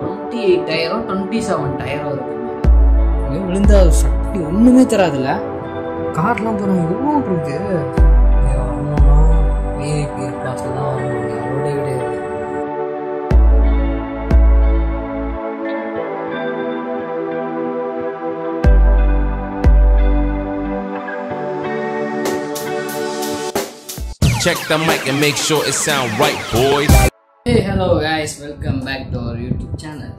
28 டயரோ 27 டயரோ இருக்கு. விழுந்தா சக்தி ஒன்றுமே தராதுல்ல. கார்லாம் போகிறோம் எவ்வளோ இருக்கு. விஐபி கிளாஸில் தான் அதோட கிடையாது. Check the mic and make sure it sound right, boys. Hey, hello guys, welcome back to our YouTube channel.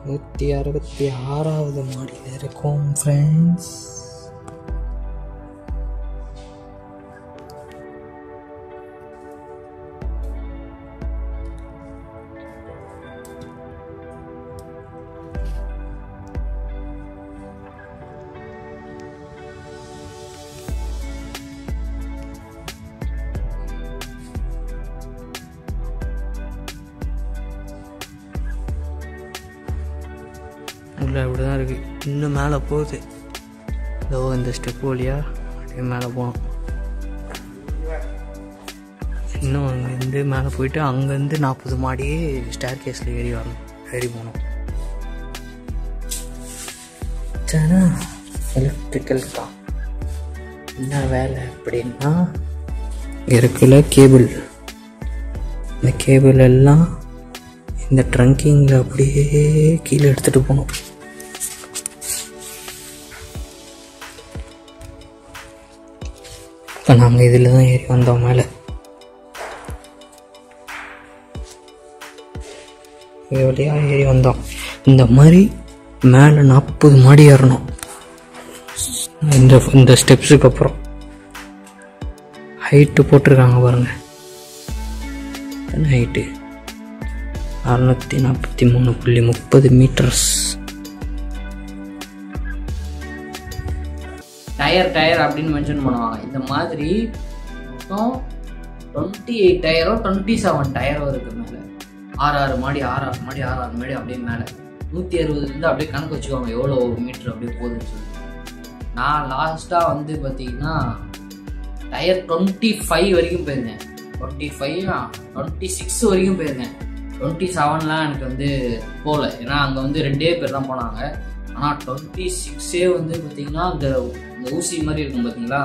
நூற்றி 66வது மாடியில் இருக்கோம் ஃப்ரெண்ட்ஸ். உள்ள அப்படி தான் இருக்குது. இன்னும் மேலே போகுது. இதோ இந்த ஸ்டெப் வழியாக அப்படியே மேலே போகணும். இன்னும் அங்கேருந்து மேலே போயிட்டு அங்கேருந்து 40 மாடியே ஸ்டேர் கேஸில் ஏறி போகணும். சனா எலக்ட்ரிக்கல் தான் என்ன வேலை அப்படின்னா, இருக்குல்ல கேபிள், இந்த கேபிள் எல்லாம் இந்த ட்ரங்கிங்கில் அப்படியே கீழே எடுத்துகிட்டு போகணும். இப்போ நாங்கள் இதில் தான் ஏறி வந்தோம் மேலே. இது வழியாக ஏறி வந்தோம். இந்த மாதிரி மேலே 40 மாடி ஏறணும். இந்த ஸ்டெப்ஸுக்கு அப்புறம் ஹைட்டு போட்டிருக்காங்க பாருங்கள். என்ன ஹைட்டு? 643.30 மீட்டர்ஸ். டயர் அப்படின்னு மென்ஷன் பண்ணுவாங்க. இந்த மாதிரி மொத்தம் 28 டயரோ 27 டயரோ இருக்கு மேலே. 6 மாடி அப்படியே மேலே 160 அப்படியே கணக்கு வச்சுக்கோங்க எவ்வளோ மீட்டர் அப்படியே போகுதுன்னு சொல்லி. நான் லாஸ்ட்டாக வந்து பார்த்தீங்கன்னா டயர் 25 வரைக்கும் போயிருந்தேன். 26 வரைக்கும் போயிருந்தேன். 27லாம் எனக்கு வந்து போகல, ஏன்னா அங்கே வந்து 2 பேர் தான் போனாங்க. ஆனால் 26 வந்து பார்த்தீங்கன்னா இந்த ஊசி மாதிரி இருக்கும் பார்த்தீங்களா,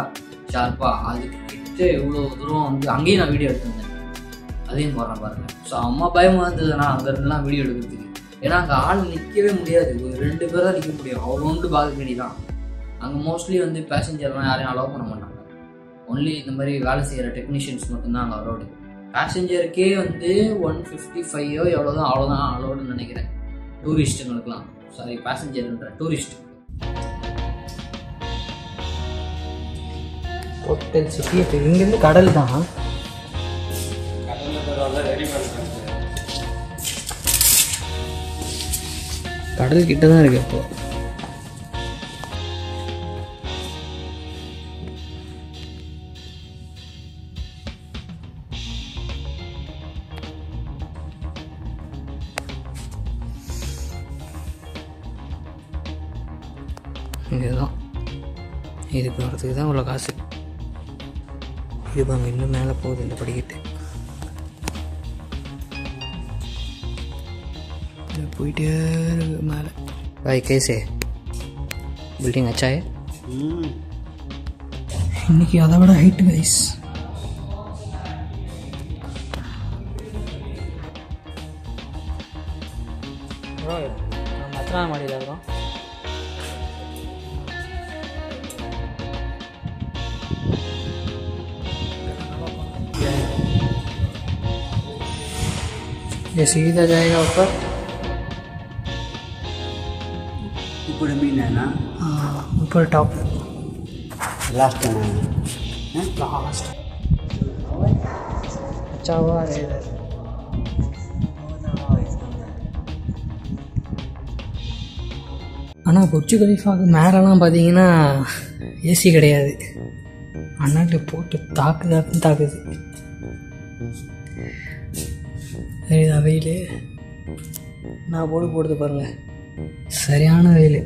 ஷார்ப்பாக, அதுக்கு கிட்ட இவ்வளோ தூரம் வந்து அங்கேயும் நான் வீடியோ எடுத்திருந்தேன். அதையும் போடுறேன் பாருங்கள். ஸோ அம்மா பயமாக இருந்தது நான் அங்கேருந்துலாம் வீடியோ எடுக்கிறதுக்கு. ஏன்னா அங்கே ஆள் நிற்கவே முடியாது, ஒரு 2 பேர் தான் நிற்க முடியும். அவ்வளோண்டு பால்கனி தான் அங்கே. மோஸ்ட்லி வந்து பேசஞ்சர்லாம் யாரையும் அலோவ் பண்ண மாட்டாங்க. ஒன்லி இந்த மாதிரி வேலை செய்கிற டெக்னீஷியன்ஸ் மட்டும்தான் அங்கே அலோடு. பேசஞ்சருக்கே வந்து 155 எவ்வளோதான், அவ்வளோதான் அலோடுன்னு நினைக்கிறேன். டூரிஸ்ட்டுங்களுக்குலாம், சாரி பேசஞ்சர்ன்ற டூரிஸ்ட். ஹோட்டல் சிட்டி இப்போ இங்கேருந்து கடல் தான். கடல் கிட்ட தான் இருக்கு. இப்போ இதுதான், இதுக்கு வரதுக்கு தான் இவ்வளோ காசு. இது பாங்க இன்னும் மேலே போகுது இந்த படிக்கிட்டு. போயிட்டே இருக்கு மேலே. பாய் கேசே பில்டிங் அச்சாயே இன்னைக்கு அதை விட ஹைட்டு கைஸ். நம்ம எத்தனை மாடியில் இருக்கோம்? ये सीधा जाएगा ऊपर. ऊपर मीन है ना? हाँ ऊपर टॉप लास्ट है ना? लास्ट अच्छा हुआ है इधर. ஆனால் புர்ஜ் கலீஃபாவுக்கு மேலெலாம் பார்த்தீங்கன்னா ஏசி கிடையாது. அண்ணாட்டு போட்டு தாக்குது. சரிதா வெயில் நான் போடுது பாருங்கள், சரியான வெயில்.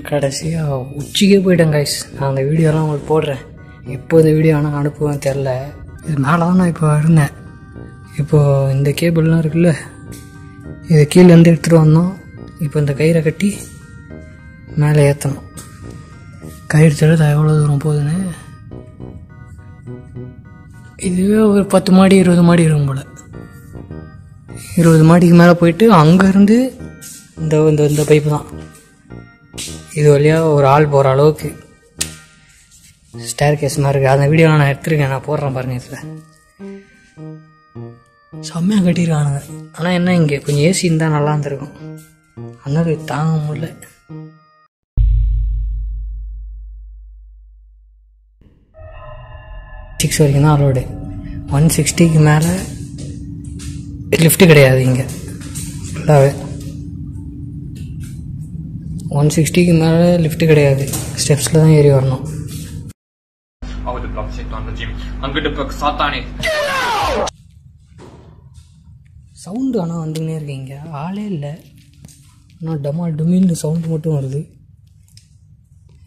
கடைசியாக உச்சிக்கே போயிட்டேன் கைஸ். நான் அந்த வீடியோலாம் உங்களுக்கு போடுறேன். எப்போ இந்த வீடியோ ஆனால் அனுப்புவேன் தெரில. இது மேலே தான் நான் இப்போ இருந்தேன். இப்போது இந்த கேபிள்லாம் இருக்குல்ல, இதை கீழேருந்து எடுத்துகிட்டு வந்தோம். இப்போ இந்த கயிறை கட்டி மேலே ஏற்றணும். கயிறு தெரியுது எவ்வளோ தூரம் போகுதுன்னு. இதுவே ஒரு 10 மாடி 20 மாடி இருக்கும் போல். 20 மாடிக்கு மேலே போயிட்டு அங்கேருந்து இந்த பைப்பு தான் இது வழியாக ஒரு ஆள் போகிற அளவுக்கு ஸ்டேர் கேஸ் மாதிரி இருக்குது. அந்த வீடியோலாம் நான் எடுத்துருக்கேன், நான் போடுறேன் பாருங்கள். இதில் செம்மையாக கட்டியிருக்கானுங்க. ஆனால் என்ன இங்கே கொஞ்சம் ஏசி இருந்தால் நல்லா இருந்திருக்கும். அண்ணாது தாங்க முடியல. வரைக்கும் தான் அலோடு. 160க்கு மேலே லிஃப்ட்டு கிடையாது இங்கே ஃபுல்லாகவே. 160க்கு மேலே லிஃப்ட்டு கிடையாது, ஸ்டெப்ஸில் தான் ஏறி வரணும். சவுண்டு ஆனால் வந்துன்னே இருக்கு. இங்கே ஆளே இல்லை, ஆனால் டமால் டுமின்னு சவுண்டு மட்டும் வருது.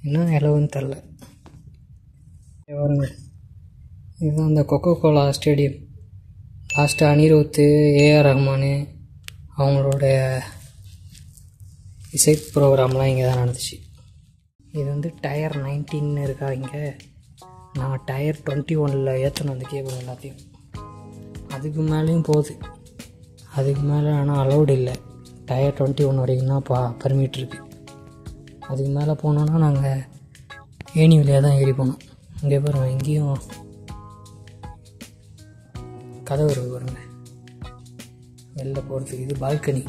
என்ன நிலவுன்னு தெரில. பாருங்க, இதுதான் அந்த Coca Cola stadium. Last Anirudh, AR Rahman அவங்களோட இசை ப்ரோக்ராம்லாம் இங்கே தான் நடந்துச்சு. இது வந்து டயர் 19 இருக்கா இங்கே. நான் டயர் 21 ஏற்றணும் அந்த கேபிள் எல்லாத்தையும். அதுக்கு மேலேயும் போகுது. அதுக்கு மேலே ஆனால் அலௌடு இல்லை. டயர் 21 வரைக்கும் தான் பர்மிட் இருக்குது. அதுக்கு மேலே போனோன்னா நாங்கள் ஏணி வழியாக தான் ஏறி போனோம். இங்கே பாருங்கள், இங்கேயும் கதவு இருக்குது பாருங்க வெளில போகிறதுக்கு. இது பால்கனி.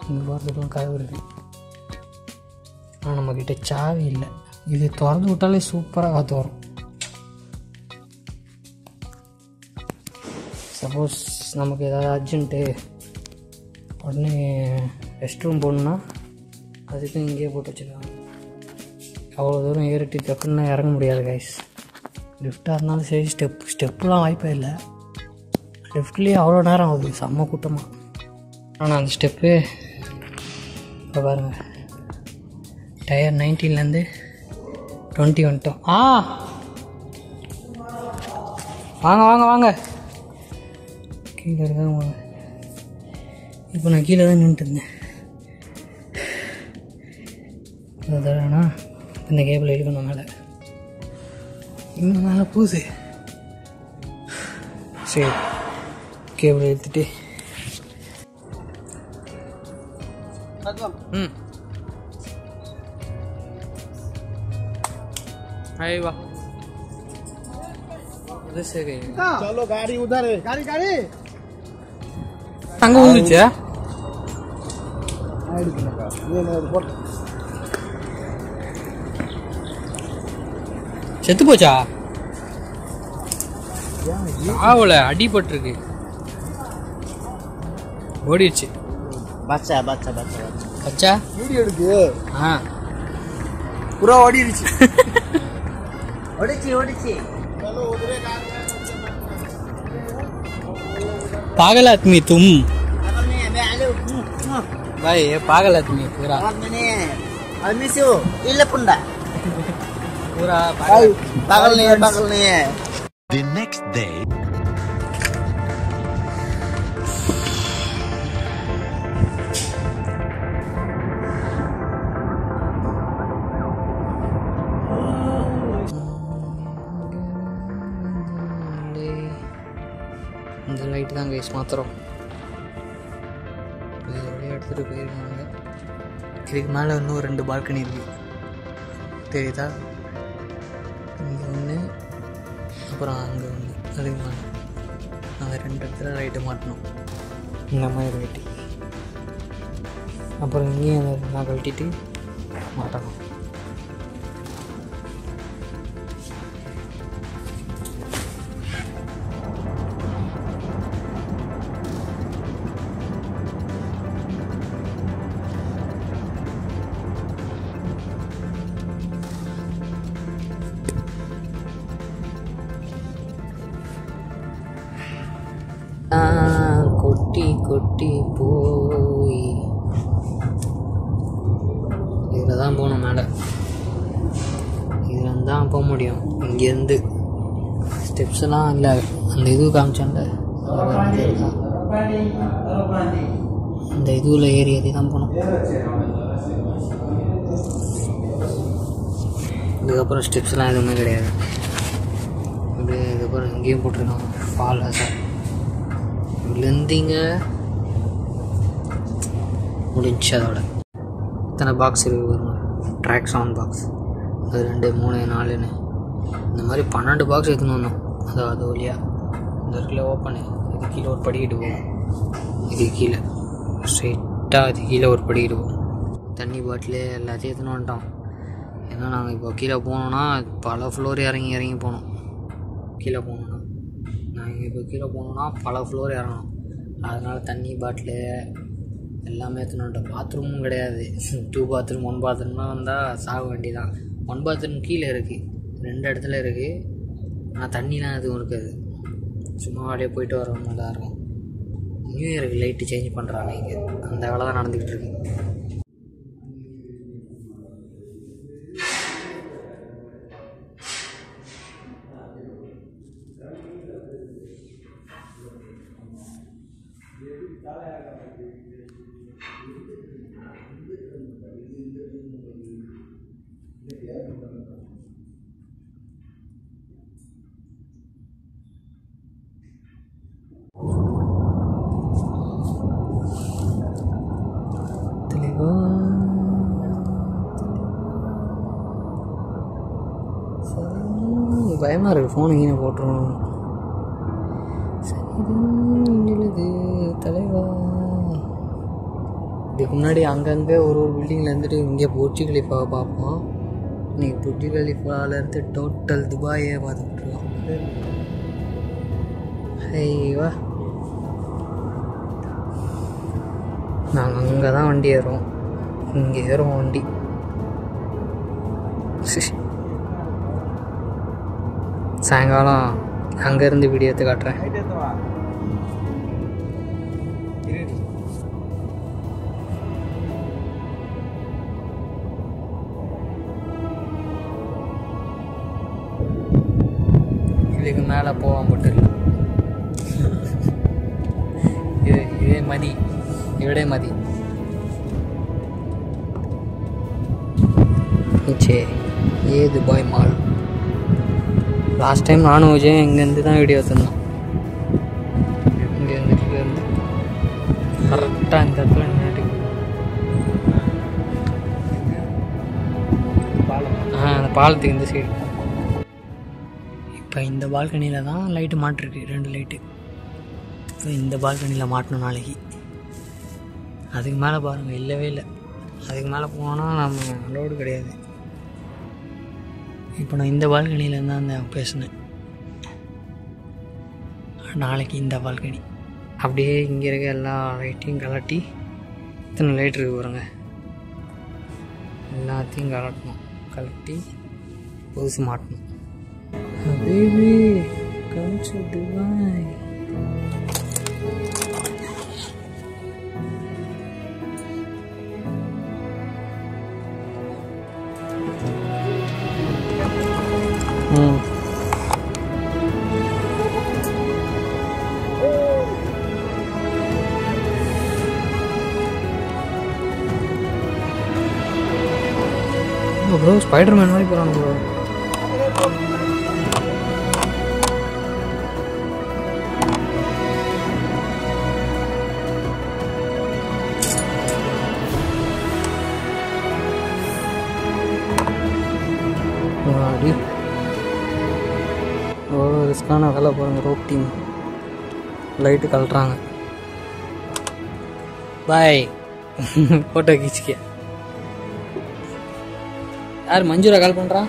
இங்கே போகிறதுக்குலாம் கதவு இருக்குது. ஆனால் நம்மக்கிட்ட சாவி இல்லை. இது திறந்து விட்டாலே சூப்பராக காற்று வரும். சப்போஸ் நமக்கு ஏதாவது அர்ஜென்ட்டு உடனே ரெஸ்ட் ரூம் போகணுன்னா அதுக்கும் இங்கேயே போட்டு வச்சுருக்காங்க. அவ்வளோ தூரம் ஏறிட்டு டக்குன்னு இறங்க முடியாது கைஸ். லிஃப்டாக இருந்தாலும் சரி, ஸ்டெப்புலாம் வாய்ப்பே இல்லை. லிஃப்ட்லேயே அவ்வளோ நேரம் ஆகுது, செம்ம கூட்டமாக. ஆனால் அந்த ஸ்டெப்பு இப்போ பாருங்கள், டயர் 19லேருந்து 20 வந்துட்டோம். வாங்க வாங்க வாங்க, கீழே இருக்காங்க வாங்க. இப்போ நான் கீழே தான் நின்றுட்டு இருந்தேன். அதனா இந்த கேபிள் இழுக்கணும் மேலே. இன்னும் மேலே போகுது. சரி, கேபிள் எடுத்துட்டு आएगा उधर से गए. चलो गाड़ी उधर है गाड़ी गाड़ी அங்கே வந்துச்சு. செத்து போச்சா? ஆவல, அடிபட்டிருக்கு, ஓடிடுச்சு. बच्चा बच्चा बच्चा பச்சா வீடியோ எடுக்கு. पूरा ஓடிடுச்சு. ओडिची चलो उधर पागल आदमी तुम पागल नहीं है मैं आले भाई, ये पागल आदमी पूरा मैंने आदमी से हो इल्ले पुंडा पूरा पागल नहीं है. The next day. இந்த லைட்டு தான் கைஸ் மாத்திரம். இது வழியாக எடுத்துகிட்டு போயிருக்காங்க. இதுக்கு மேலே இன்னும் 2 பால்கனி இருக்குது, தெரியுதா? இங்கே ஒன்று, அப்புறம் அங்கே ஒன்று. அதுக்கு மேலே அந்த 2 இடத்துல லைட்டு மாட்டணும், இந்த மாதிரி லைட்டு. அப்புறம் இங்கேயும் அந்த நான் கழட்டிட்டு மாட்டணும். கொட்டி கொட்டி போய் இதில் தான் தான் போகணும் மேலே. இதுலேருந்து தான் போக முடியும். இங்கேருந்து ஸ்டெப்ஸ் எல்லாம் இல்லை, அந்த இது காமிச்சாண்ட அந்த இதுவில் ஏறி தான் போகணும். இதுக்கப்புறம் ஸ்டெப்ஸ்லாம் எதுவுமே கிடையாது. அப்படியே இதுக்கப்புறம் இங்கேயும் போட்டிருக்காங்க ஃபால் சார். இதுலேருந்து இங்கே முடிஞ்சு. அதோட இத்தனை பாக்ஸ் இருக்குது பாருங்க, ட்ராக் சவுண்ட் பாக்ஸ். அது 2 3 4ன்னு இந்த மாதிரி 12 பாக்ஸ் எடுத்துன்னு வந்தோம். அது வழியாக இந்த இடத்துல ஓப்பனு. இது கீழே ஒரு படிக்கிட்டு போகும், இது கீழே ஸ்ட்ரெயிட்டாக அது கீழே ஒரு படிக்கிட்டு போகும். தண்ணி பாட்டிலு எல்லாத்தையும் எடுத்துன்னு வந்துட்டோம். ஏன்னா நாங்கள் இப்போ கீழே போனோன்னா பல ஃப்ளோர் இறங்கி போகணும். கீழே போகணுன்னா நாங்கள் இப்போ கீழே போனோன்னா பல ஃப்ளோர் இறங்கணும். அதனால் தண்ணி பாட்டிலு எல்லாமே எடுத்துன்னு வந்துட்டோம். பாத்ரூமும் கிடையாது. 2 பாத்ரூம் 1 பாத்ரூம்லாம் வந்தால் சாக வேண்டியதான். 1 பாத்ரூம் கீழே இருக்குது, 2 இடத்துல இருக்குது. ஆனால் தண்ணிலாம் எதுவும் இருக்காது. சும்மா அப்படியே போயிட்டு வர மாதிரி தான் இருக்கும். நியூ இயருக்கு லைட்டு சேஞ்ச் பண்ணுறாங்க இங்கே, அந்த வேலை தான் நடந்துக்கிட்டு இருக்கு. பயமாக இருக்குது, ஃபோனு கீழே போட்டுருவோம். சரிது தலைவா. இதுக்கு முன்னாடி அங்கங்கே ஒரு பில்டிங்கில் இருந்துட்டு இங்கே புர்ஜ் கலிஃபாவை பார்ப்போம். இன்றைக்கி புர்ஜ் கலிஃபாவில் இருந்து டோட்டல் துபாயை பார்த்துக்கிட்டுருக்கோம். ஐவா, நாங்கள் அங்கே தான் வண்டி ஏறுவோம், இங்கே ஏறுவோம் வண்டி. சாயங்காலம் அங்கேருந்து வீடியோ எடுத்து காட்டுறேன். இதுக்கு மேலே போவான் போட்டு இதே மதி, இவடே மதி. ஏ துபாய் மால். லாஸ்ட் டைம் நானும் விஜய் இங்கேருந்து தான் வீடியோ எடுத்துருந்தோம். இங்கேருந்து கரெக்டாக இந்த இடத்துல நின்றுட்டு அந்த பாலத்துக்கு இந்த சைடு. இப்போ இந்த பால்கனியில் தான் லைட்டு மாட்டிருக்கு, 2 லைட்டு. இப்போ இந்த பால்கனியில் மாட்டணும் நாளைக்கு. அதுக்கு மேலே பாருங்கள், இல்லவே இல்லை. அதுக்கு மேலே போனோன்னா நம்ம லோடு கிடையாது. இப்போ நான் இந்த பால்கனியில் தான் பேசினேன். நாளைக்கு இந்த பால்கனி அப்படியே இங்கே இருக்க எல்லா லைட்டையும் கலட்டி, இத்தனை லைட் இருக்கு பாருங்க, எல்லாத்தையும் கலட்டணும். கலட்டி புதுசு மாட்டணும். Baby come to Dubai. Bro Spiderman மாதிரி போகிறாங்க ப்ரோ. எவ்வளோ ரிஸ்கான வேலை பாருங்கள். ரோப் டீம் லைட்டு கழட்டுறாங்க. பாய் ஃபோட்டோ खींच यार मंजूरा कॉल पड़ रहा,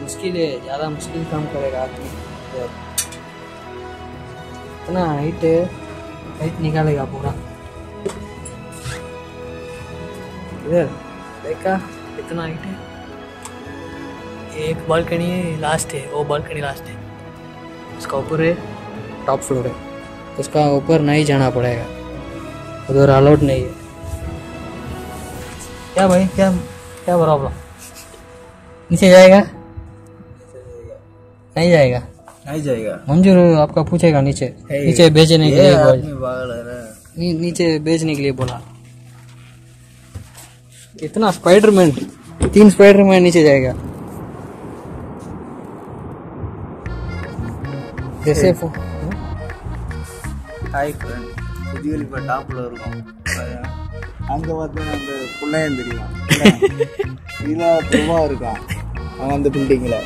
मुश्किल है, ज़्यादा मुश्किल काम करेगा आदमी. इतना हाइट निकालेगा पूरा. इधर देखा कितना हाइट है. एक बालकनी लास्ट है, वो बालकनी लास्ट है. उसका ऊपर है, टॉप फ्लोर है. उसका ऊपर नहीं जाना पड़ेगा, उधर अलाउड नहीं है. क्या भाई क्या क्या प्रॉब्लम नीचे जाएगा नहीं जाएगा नहीं जाएगा मंजूर आपका पूछेगा नीचे नीचे भेजने के लिए नीचे भेजने के लिए बोला इतना स्पाइडरमैन 3 स्पाइडरमैन नीचे जाएगा जैसे ஹாய் ஃப்ரெண்ட் புதியல் இப்போ டாப்பில் இருக்கும் அங்கே பார்த்தீங்கன்னா அந்த பிள்ளையன் தெரியும் இதாக இருக்கான் அவன் அந்த பில்டிங்கில்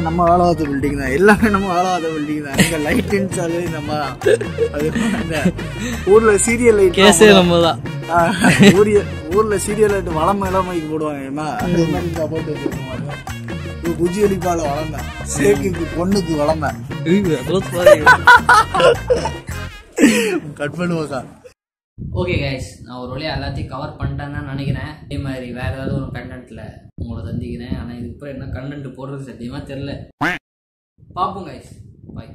நம்ம ஆளாத பில்டிங் தான் எல்லாமே நம்ம ஆளாத பில்டிங் தான் அங்கே லைட் இன்ஸ்டாலே நம்ம அது அந்த ஊரில் சீரியல் லைட் கேஸே நம்ம தான் ஊரில் சீரியல் லைட் வளம் இளமைக்கு போடுவாங்க ஏமா அந்த மாதிரி போட்டு வச்சுருக்கோம் குஜி ஒலிப்பால வளர்ந்தேன் சேக்குக்கு பொண்ணுக்கு வளர்ந்தேன் கட் பண்ணுவோக்கா ஓகே கைஸ் நான் ஒரு வழியாக எல்லாத்தையும் கவர் பண்ணிட்டேன்னு நினைக்கிறேன். அதே மாதிரி வேறு ஏதாவது ஒரு கண்டென்ட்டில் உங்களை சந்திக்கிறேன். ஆனால் இதுக்கப்புறம் என்ன கண்டென்ட் போடுறது சத்தியமாக தெரில. பார்ப்போம் கைஸ். பாய்.